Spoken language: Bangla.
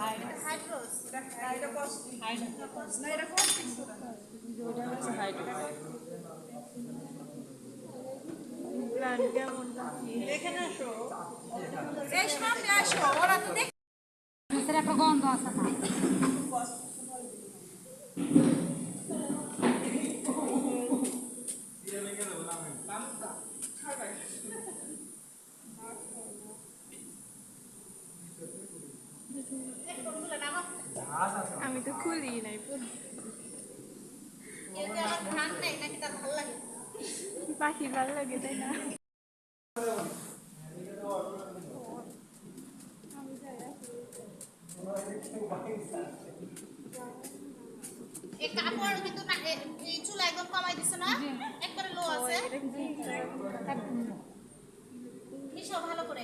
হাইড্রোস এখানে আসো এই সামনে আসো ওরা তো দেখ একটা গন্ধ আছে না আমি তো খুলি নাই এতে আমার ঘ্রাণ নেই নাকি তার ভালো লাগে পাখি ভালো লাগে তাই না এই কাপড় কিন্তু না এই চুল একদম কমাই দিছ না একবারে লো আছে মিশো ভালো করে